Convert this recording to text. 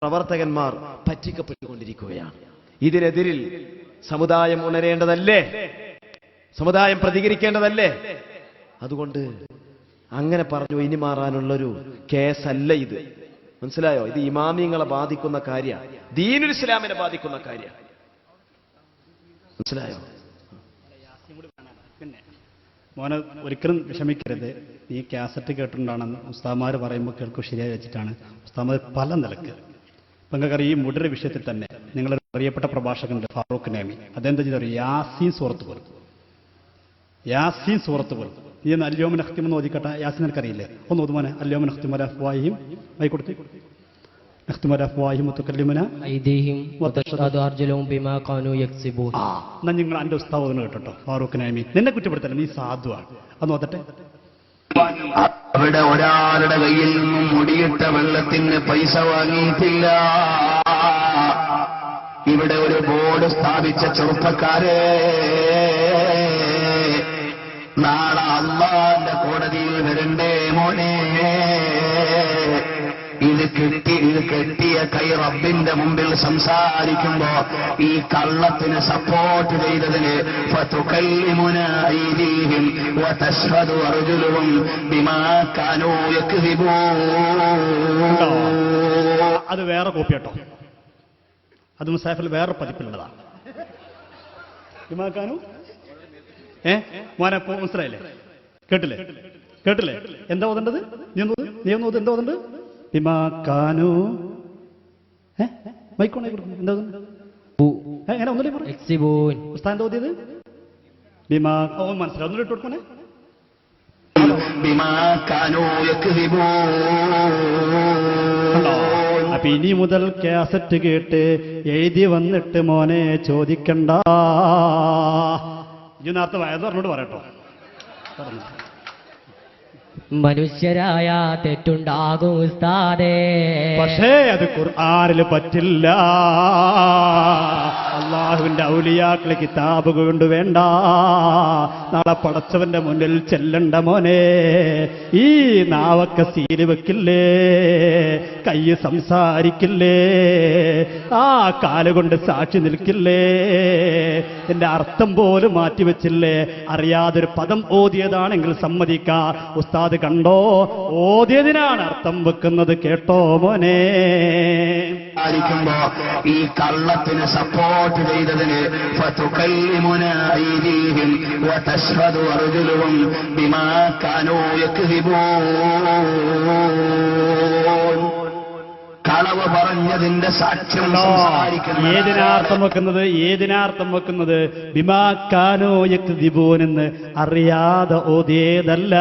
പ്രവർത്തകന്മാർ പറ്റിക്കപ്പെട്ടുകൊണ്ടിരിക്കുകയാണ്. ഇതിനെതിരിൽ സമുദായം ഉണരേണ്ടതല്ലേ? സമുദായം പ്രതികരിക്കേണ്ടതല്ലേ? അതുകൊണ്ട് അങ്ങനെ പറഞ്ഞു ഇനി മാറാനുള്ളൊരു കേസല്ല ഇത്. മനസ്സിലായോ? ഇത് ഇമാമിങ്ങളെ ബാധിക്കുന്ന കാര്യമാണ്, ദീനുൽ ഇസ്ലാമിനെ ബാധിക്കുന്ന കാര്യമാണ്. മനസ്സിലായോ? പിന്നെ മോനെ ഒരിക്കലും വിഷമിക്കരുത്. ഈ കാസറ്റ് കേട്ടിട്ടുണ്ടാണെന്ന് ഉസ്താദ്മാർ പറയുമ്പോൾ കേൾക്കും ശരിയായി വെച്ചിട്ടാണ്. ഉസ്താദ്മാർ പല നിലക്ക് ഇപ്പം നിങ്ങൾക്കറിയാം, ഈ മുഡ്ര വിഷയത്തിൽ തന്നെ നിങ്ങളൊരു അറിയപ്പെട്ട പ്രഭാഷകനുണ്ട് ഫാറൂഖ് നൈമി. അതെന്താ ചെയ്താൽ യാസീൻ സൂറത്ത് പോലും, യാസീൻ സൂറത്ത് പോലും നീ ഒന്ന് അല്യോമൻ അഖ്തിമെന്ന് ഓതിക്കട്ടെ. യാസീൻ നിനക്കറിയില്ലേ? ഒന്ന് ഓതുമോനെ. അല്യോമൻ അഖ്തിമ അലാ അഫ്വാഹിഹിം മൈ കൊടുത്ത് അഖ്തിമ അലാ അഫ്വാഹിഹിം വതുകല്ലിമുനാ ഐദീഹിം വതഷ്ഹദു അർജുലുഹും ബിമാ കാനൂ യക്സിബൂൻ. എന്നാ നിങ്ങൾ എൻ്റെ ഉസ്താദ് കേട്ടോ ഫാറൂഖ് നൈമി. നിന്നെ കുറ്റപ്പെടുത്തല്ല, നീ സാധുവാണ്. അത് നോക്കട്ടെ. അവിടെ ഒരാളുടെ കയ്യിൽ നിന്നും മുടിയിട്ട വെള്ളത്തിന് പൈസ വാങ്ങിയിട്ടില്ല. ഇവിടെ ഒരു ബോർഡ് സ്ഥാപിച്ച ചെറുപ്പക്കാരെ, നാളെ അള്ളാന്റെ കോടതിയിൽ വരണ്ടേ മോനെ? ഇത് കെട്ടിയ കൈ റബ്ബിന്റെ മുമ്പിൽ സംസാരിക്കുമ്പോ ഈ കള്ളത്തിന് സപ്പോർട്ട് ചെയ്തതിന് അത് വേറെ കോപ്പി കേട്ടോ. അത് മുസാഫിൽ വേറെ പതിപ്പിലുള്ളതാ. ബിമാക്കാനു മോനെ മനസ്സിലായില്ലേ? കേട്ടില്ലേ? എന്താ ഓതേണ്ടത്? നീ ഒന്ന് എന്താ ഓതേണ്ടത്? ബിമാക്കാനു മൈക്കോണേ കൊടുക്കും. എന്താ എങ്ങനെ ഒന്നുകൂടി പറ. ഉസ്താദ് ഓതിയത് ബിമാ മനസ്സിലാവും. ഒന്നുകൂടി ഇട്ട് കൊടുക്കണേ. അപ്പൊ ഇനി മുതൽ കാസറ്റ് കേട്ട് എഴുതി വന്നിട്ട് മോനെ ചോദിക്കണ്ട. ഈ നേരത്തെ വയസ്സ് പറഞ്ഞോട് പറയട്ടോ. മനുഷ്യരായ തെറ്റുണ്ടാകും ഉസ്താദേ, പക്ഷേ അത് ഖുർആനിൽ പറ്റില്ല. അള്ളാഹുവിന്റെ ഔലിയാക്കളെ കിതാബ് കൊണ്ട് വേണ്ട. നാളെ പടച്ചവന്റെ മുന്നിൽ ചെല്ലണ്ട മോനെ. ഈ നാവൊക്കെ സീല് വെക്കില്ലേ, കൈ സംസാരിക്കില്ലേ, ആ കാലുകൊണ്ട് സാക്ഷി നിൽക്കില്ലേ, എന്റെ അർത്ഥം പോലും മാറ്റിവെച്ചില്ലേ. അറിയാതൊരു പദം ഓതിയതാണെങ്കിൽ സമ്മതിക്കാ. ഉസ്താദ് കണ്ടോ, ഓതിയതിനാണ് അർത്ഥം വെക്കുന്നത്. കേട്ടോ മോനെ? ഈ കള്ളത്തിന് സപ്പോർട്ട് ചെയ്തതിന് കളവ് പറഞ്ഞതിന്റെ സാക്ഷ്യം ഏതിനാർത്ഥം വെക്കുന്നത് ബിമാ കാനൂ യക്ദിബൂൻ എന്ന് അറിയാതെ ഓതിയതല്ല.